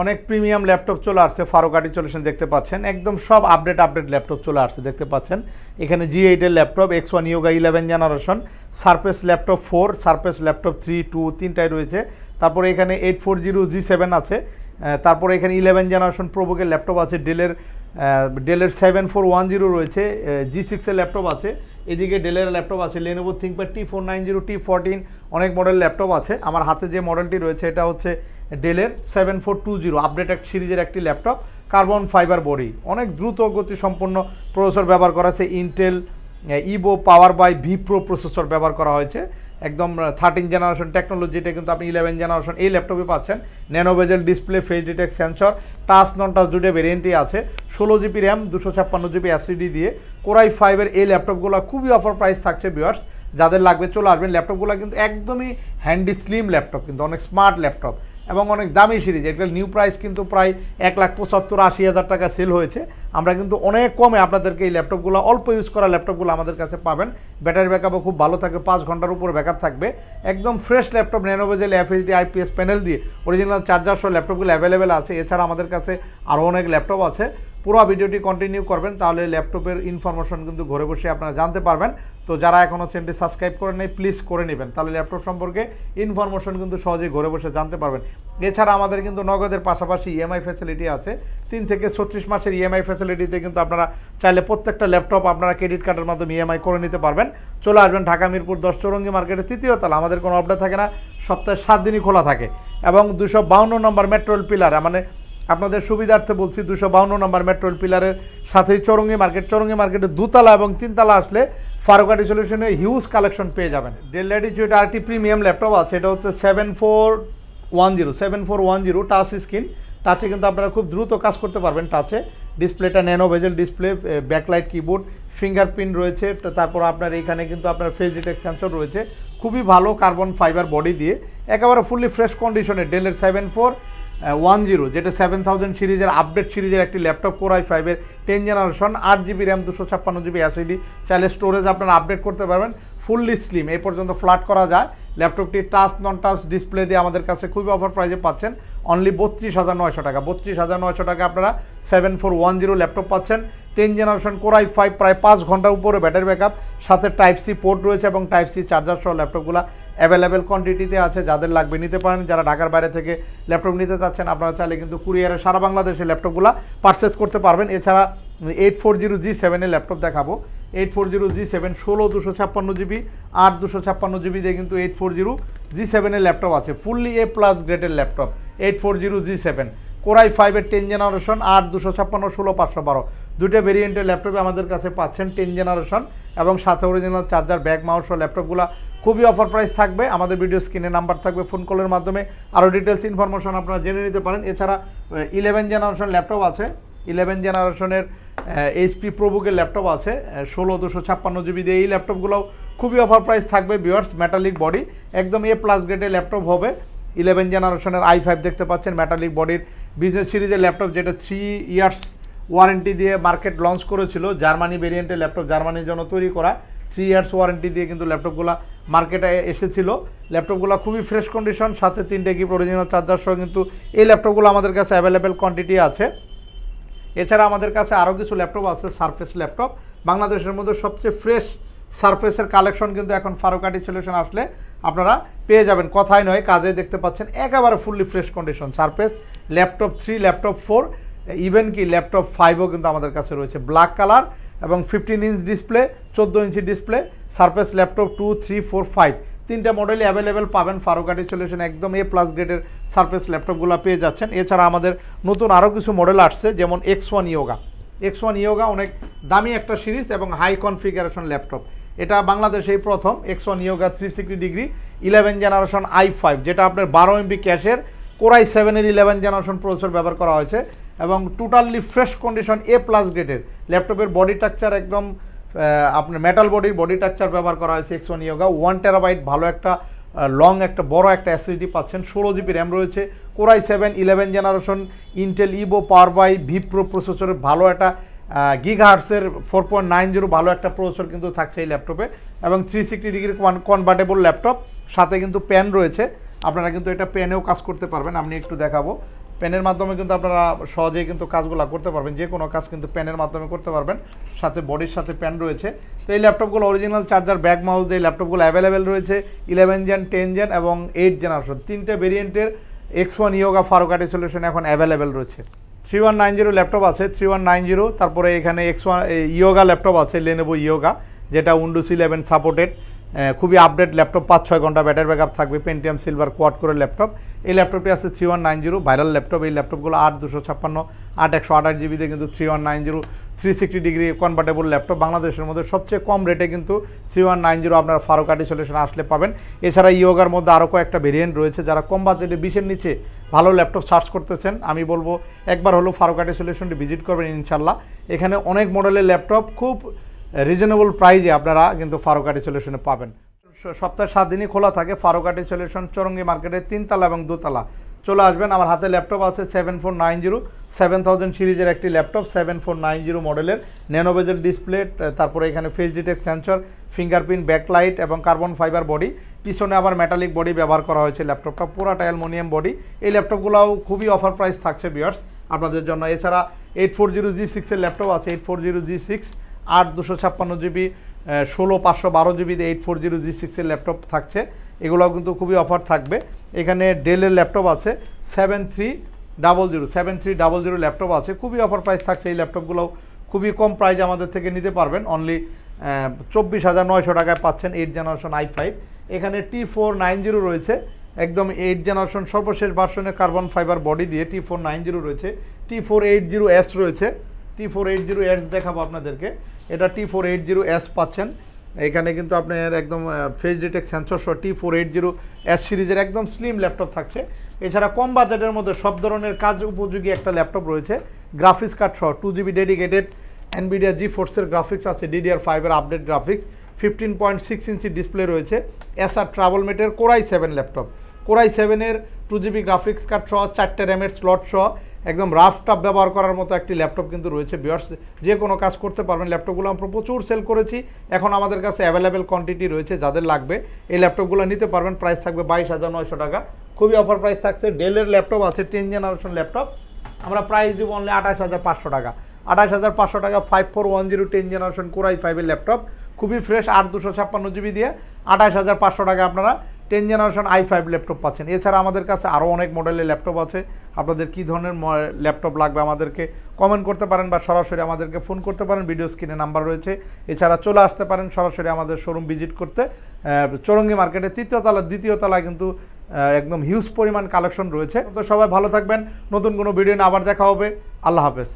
অনেক premium laptop চলে আসছে ফারুক আর্ট সলিউশন দেখতে পাচ্ছেন একদম সব আপডেট ল্যাপটপ চলে আসছে দেখতে পাচ্ছেন এখানে G8 এর laptop X1 Yoga 11 generation surface laptop 4 surface laptop 3 2 তিনটাই রয়েছে তারপরে এখানে 840 G7 আছে তারপরে এখানে 11 জেনারেশন প্রোবুকের ল্যাপটপ আছে ডেলের 7410 রয়েছে G6 এর ল্যাপটপ আছে এদিকে ডেলের ল্যাপটপ আছে Lenovo ThinkPad T490 T14 অনেক মডেল ল্যাপটপ আছে আমার হাতে যে মডেলটি রয়েছে এটা হচ্ছে ডেলের 7420 আপডেটেড সিরিজের একটি ল্যাপটপ কার্বন ফাইবার বডি অনেক দ্রুত গতি সম্পন্ন প্রসেসর ব্যবহার করা আছে Intel Evo power by vPro processor ব্যবহার করা হয়েছে একদম 13 জেনারেশন টেকনোলজি এটা কিন্তু আপনি 11 জেনারেশন এই ল্যাপটপে পাচ্ছেন ন্যানো বেজেল display face detect sensor touch নন টাচ দুটো ভেরিয়েন্টই আছে 16GB র্যাম 256GB এসএসডি দিয়ে কোরাই 5 এর এই ল্যাপটপগুলো খুবই অফার প্রাইস থাকছে ভিউয়ার্স যাদের লাগবে চলে আসবেন ল্যাপটপগুলো কিন্তু একদমই হ্যান্ডি স্লিম ল্যাপটপ কিন্তু অনেক স্মার্ট ল্যাপটপ এবং অনেক দামি সিরিজ এটার নিউ প্রাইস কিন্তু প্রায় 1,75,80,000 টাকা সেল হয়েছে আমরা কিন্তু অনেক কমে আপনাদেরকে এই ল্যাপটপগুলো অল্প ইউজ করা ল্যাপটপগুলো আমাদের কাছে পাবেন ব্যাটারি ব্যাকআপও খুব ভালো থাকে 5 ঘন্টার উপরে ব্যাকআপ থাকবে একদম ফ্রেশ ল্যাপটপ ন্যানো বেজেল এফএইচডি আইপিএস প্যানেল দিয়ে অরিজিনাল চার্জার সহ ল্যাপটপগুলো অ্যাভেলেবেল আছে এছাড়া আমাদের কাছে আরও অনেক ল্যাপটপ আছে পুরো ভিডিওটি কন্টিনিউ করবেন তাহলে ল্যাপটপের ইনফরমেশন কিন্তু ঘরে বসে আপনারা জানতে পারবেন তো যারা এখনও চ্যানেলটি সাবস্ক্রাইব করে নেই প্লিজ করে নেবেন তাহলে ল্যাপটপ সম্পর্কে ইনফরমেশন কিন্তু সহজেই ঘরে বসে জানতে পারবেন এছাড়া আমাদের কিন্তু নগদের পাশাপাশি ইএমআই ফ্যাসিলিটি আছে 3 থেকে 36 মাসের ইএমআই ফ্যাসিলিটিতে কিন্তু আপনারা চাইলে প্রত্যেকটা ল্যাপটপ আপনারা ক্রেডিট কার্ডের মাধ্যমে ইএমআই করে নিতে পারবেন চলে আসবেন ঢাকা মিরপুর 10 চৌরঙ্গি মার্কেটের তৃতীয় তলা আমাদের কোনো অপডেট থাকে না সপ্তাহে 7 দিনই খোলা থাকে এবং 252 নম্বর মেট্রো রেল পিলার মানে আপনাদের সুবিধার্থে বলছি 252 নম্বর মেট্রো রেল পিলারের সাথেই চৌরঙ্গি মার্কেটে দুতলা এবং তিনতলা আসলে ফারুক আর্ট সলিউশনে হিউজ কালেকশন পেয়ে যাবেন del Latitude RT premium laptop আছে এটা হচ্ছে 7410 টাচ স্ক্রিন টাচে কিন্তু আপনারা খুব দ্রুত কাজ করতে পারবেন টাচে ডিসপ্লেটা ন্যানো বেজেল ডিসপ্লে ব্যাকলাইট কিবোর্ড ফিঙ্গারপ্রিন্ট রয়েছে তারপর আপনার এখানে কিন্তু আপনার ফেস ডিটেক্ট সেন্সর রয়েছে খুবই ভালো কার্বন ফাইবার বডি দিয়ে একেবারে ফুললি ফ্রেশ কন্ডিশনে ডেলের 7410 যেটা 7000 সিরিজের আপডেট সিরিজের একটি ল্যাপটপ কোরাই 5 এর 10 generation 8GB RAM 256GB SSD চাইলে স্টোরেজ আপনারা আপডেট করতে পারবেন ফুললি স্লিম এই পর্যন্ত ফ্ল্যাট করা যায় ল্যাপটপটি টাচ নন টাচ ডিসপ্লে দিয়ে আমাদের কাছে খুবই অফার প্রাইসে পাচ্ছেন অনলি 32,900 টাকা 32,900 টাকা আপনারা 7410 ল্যাপটপ পাচ্ছেন 10 জেনারেশন কোরাই 5 প্রায় 5 ঘন্টার উপরে ব্যাটারি ব্যাকআপ সাথে টাইপ সি পোর্ট রয়েছে এবং টাইপ সি চার্জার সহ ল্যাপটপগুলো অ্যাভেলেবেল কোয়ান্টিটিতে আছে যাদের লাগবে নিতে পারেন যারা ঢাকার বাইরে থেকে ল্যাপটপ নিতে চাচ্ছেন আপনারা চাইলে কিন্তু কুরিয়ারে সারা বাংলাদেশে ল্যাপটপগুলো পারচেজ করতে পারবেন এছাড়া 840 G7 এর ল্যাপটপ দেখাবো 840 G7 256GB 256GB দিয়ে কিন্তু 840 G7 এর ল্যাপটপ আছে ফুললি A+ গ্রেডের ল্যাপটপ 840 G7 কোরাই 5 এর 10 জেনারেশন 256 16512 দুটো ভেরিয়েন্টের ল্যাপটপে আমাদের কাছে পাচ্ছেন 10 জেনারেশন এবং সাথে অরিজিনাল চার্জার ব্যাগ মাউস সহ ল্যাপটপগুলো খুবই অফার প্রাইস থাকবে আমাদের ভিডিও স্ক্রিনে নাম্বার থাকবে ফোন কলের মাধ্যমে আরও ডিটেলস ইনফরমেশন আপনারা জেনে নিতে পারেন এছাড়া 11 জেনারেশন ল্যাপটপ আছে 11 জেনারেশনের HP প্রোবুকের ল্যাপটপ আছে 16256GB দিয়ে এই ল্যাপটপগুলোও খুবই অফার প্রাইস থাকবে ভিউয়ার্স মেটালিক বডি একদম A+ গ্রেডের ল্যাপটপ হবে 11 জেনারেশনের i5 দেখতে পাচ্ছেন মেটালিক বডির বিজনেস সিরিজের ল্যাপটপ যেটা 3 ইয়ার্স ওয়ারেন্টি দিয়ে মার্কেট লঞ্চ করেছিল জার্মানি ভেরিয়েন্টের ল্যাপটপ জার্মানির জন্য তৈরি করা 3 ইয়ার্স ওয়ারেন্টি দিয়ে কিন্তু ল্যাপটপগুলো মার্কেটে এসেছিল ল্যাপটপগুলো খুবই ফ্রেশ কন্ডিশন সাথে 3টে গিফট অরিজিনাল চার্জার সহ কিন্তু এই ল্যাপটপগুলো আমাদের কাছে অ্যাভেলেবেল কোয়ান্টিটি আছে এছাড়া আমাদের কাছে আরও কিছু ল্যাপটপ আছে সারফেস ল্যাপটপ বাংলাদেশের মধ্যে সবচেয়ে ফ্রেশ সারফেসের কালেকশন কিন্তু এখন ফারুক আর্ট সলিউশন আসলে আপনারা পেয়ে যাবেন কথাই নয় কাজে দেখতে পাচ্ছেন একেবারে fully fresh condition surface laptop 3 laptop 4 even কি ল্যাপটপ 5ও কিন্তু আমাদের কাছে রয়েছে ব্ল্যাক কালার এবং 15 inch display 14 inch display surface laptop 2 3 4 5 তিনটা মডেলই অ্যাভেলেবেল পাবেন ফারুক আর্ট সলিউশন একদম A+ গ্রেডের সারফেস ল্যাপটপগুলো পেয়ে যাচ্ছেন এছাড়া আমাদের নতুন আরও কিছু মডেল আসছে যেমন X1 Yoga অনেক দামি একটা সিরিজ এবং হাই কনফিগারেশন ল্যাপটপ এটা বাংলাদেশেই প্রথম X1 Yoga 360 degree 11 generation i5 যেটা আপনার 12 MB ক্যাশের কোরাই 7 এর 11 জেনারেশন প্রসেসর ব্যবহার করা হয়েছে এবং টোটালি ফ্রেশ কন্ডিশন A+ গ্রেডের ল্যাপটপের বডি স্ট্রাকচার একদম আপনার মেটাল বডির বডি স্ট্রাকচার ব্যবহার করা হয়েছে X1 Yoga 1 টেরাবাইট ভালো একটা লং একটা বড় একটা এসএসডি পাচ্ছেন 16GB র্যাম রয়েছে core i 7 11 generation Intel Evo power by vPro প্রসেসরের ভালো একটা গিগাহার্টসের 4.90 ভালো একটা প্রসেসর কিন্তু থাকছে এই ল্যাপটপে এবং 360 ডিগ্রি কনভার্টেবল ল্যাপটপ সাথে কিন্তু পেন রয়েছে আপনারা কিন্তু এটা পেনেও কাজ করতে পারবেন আমি একটু দেখাবো পেনের মাধ্যমে কিন্তু আপনারা সহজেই কিন্তু কাজগুলো করতে পারবেন, যে কোনো কাজ কিন্তু পেনের মাধ্যমে করতে পারবেন, সাথে বডির সাথে পেন রয়েছে। তো এই ল্যাপটপগুলো অরিজিনাল চার্জার ব্যাক মাউস এই ল্যাপটপগুলো অ্যাভেলেবেল রয়েছে 11 জেন, 10 জেন এবং 8 জেনারেশন, 3টে ভেরিয়েন্টের X1 ইয়োগা ফারুকাটি সলিউশন এখন অ্যাভেলেবেল রয়েছে। 3190 ল্যাপটপ আছে 3190, তারপরে এখানে X1 ইয়োগা ল্যাপটপ আছে লেনোভো ইয়োগা, যেটা উইন্ডোজ 11 সাপোর্টেড, খুবই আপডেট ল্যাপটপ, 5-6 ঘন্টা ব্যাটারি ব্যাকআপ থাকবে, পেন্টিয়াম সিলভার কোয়াড করে ল্যাপটপ। এই ল্যাপটপটি আছে 3190 ভাইরাল ল্যাপটপ। এই ল্যাপটপগুলো 8/256, 8/128 জিবিতে কিন্তু 3190 360 ডিগ্রি কনভার্টেবল ল্যাপটপ, বাংলাদেশের মধ্যে সবচেয়ে কম রেটে কিন্তু 3190 আপনারা ফারুকাটি সলিউশন আসলে পাবেন। এছাড়া ইয়োগার মধ্যে আরও কয়েকটা ভেরিয়েন্ট রয়েছে। যারা কম বাজেটে 20-এর নিচে ভালো ল্যাপটপ সার্চ করতেছেন, আমি বলবো একবার হলো ফারুকাটি সলিউশনটি ভিজিট করবেন ইনশাল্লাহ। এখানে অনেক মডেলের ল্যাপটপ খুব রিজনেবল প্রাইজে আপনারা কিন্তু ফারুকাটি সলিউশনে পাবেন। সপ্তাহে 7 দিনই খোলা থাকে। ফারুকাটি সলিউশন চৌরঙ্গি মার্কেটের 3 তলা এবং 2 তলা চলে আসবেন। আমার হাতে ল্যাপটপ আছে 7490 7000 সিরিজের একটি ল্যাপটপ, 7490 মডেলের, ন্যানো বেজেল ডিসপ্লে, তারপরে এখানে face detect sensor, fingerprint, backlight এবং কার্বন ফাইবার বডি, পিছনে আবার মেটালিক বডি ব্যবহার করা হয়েছে ল্যাপটপটা, পুরাটা অ্যালুমিনিয়াম বডি। এই ল্যাপটপগুলোও খুবই অফার প্রাইস থাকছে ভিউয়ার্স আপনাদের জন্য। এছাড়া 840G6 এর ল্যাপটপ আছে, 840G6 8/256 জিবি 16512 জিবিতে 840G6 এর ল্যাপটপ থাকছে, এগুলোও কিন্তু খুবই অফার থাকবে। এখানে ডেলের ল্যাপটপ আছে 7300 ল্যাপটপ আছে, খুবই অফার প্রাইস থাকছে। এই ল্যাপটপগুলোও খুবই কম প্রাইসে আমাদের থেকে নিতে পারবেন, অনলি 24,900 টাকায় পাচ্ছেন 8 জেনারেশন i5। এখানে T490 রয়েছে, একদম 8 জেনারেশন সর্বশেষ ভার্সনের কার্বন ফাইবার বডি দিয়ে T490 রয়েছে। T480S রয়েছে, T480S দেখাবো আপনাদেরকে, এটা T480S পাচ্ছেন। এখানে কিন্তু আপনার একদম ফেস ডিটেক্ট সেন্সর সহ T480S সিরিজের একদম স্লিম ল্যাপটপ থাকছে। এছাড়া কম বাজেটের মধ্যে সব ধরনের কাজ উপযোগী একটা ল্যাপটপ রয়েছে, গ্রাফিক্স কার্ড সহ 2GB ডেডিকেটেড NVIDIA GeForce-এর গ্রাফিক্স আছে, DDR5 এর আপডেট গ্রাফিক্স, 15.6 ইঞ্চি ডিসপ্লে রয়েছে। Acer TravelMate-এর Core i7 laptop, Core i7-এর 2GB graphics card সহ 4টে র্যামের স্লট সহ একদম রাফ টাফ ব্যবহার করার মতো একটি ল্যাপটপ কিন্তু রয়েছে ভিউয়ার্স, যে কোনো কাজ করতে পারবেন। ল্যাপটপগুলো আমরা প্রচুর সেল করেছি, এখন আমাদের কাছে অ্যাভেলেবেল কোয়ান্টিটি রয়েছে, যাদের লাগবে এই ল্যাপটপগুলো নিতে পারবেন। প্রাইস থাকবে 22,900 টাকা, খুবই অফার প্রাইস থাকছে। ডেলের ল্যাপটপ আছে 10 জেনারেশন ল্যাপটপ, আমরা প্রাইস দিব অনলি 28,500 টাকা, 28,500 টাকা 5410 10 জেনারেশন Core i5 এর ল্যাপটপ, খুবই ফ্রেশ, 8/256 জিবি দিয়ে 28,500 টাকা আপনারা 10 জেনারেশন i5 ল্যাপটপ পাচ্ছেন। এছাড়া আমাদের কাছে আরও অনেক মডেলের ল্যাপটপ আছে, আপনাদের কী ধরনের ল্যাপটপ লাগবে আমাদেরকে কমেন্ট করতে পারেন বা সরাসরি আমাদেরকে ফোন করতে পারেন, ভিডিও স্ক্রিনে নাম্বার রয়েছে। এছাড়া চলে আসতে পারেন সরাসরি আমাদের শোরুম ভিজিট করতে, চৌরঙ্গি মার্কেটের 3য় তলা 2য় তলায় কিন্তু একদম হিউজ পরিমাণ কালেকশন রয়েছে। তো সবাই ভালো থাকবেন, নতুন কোনো ভিডিও নিয়ে আবার দেখা হবে, আল্লাহ হাফেজ।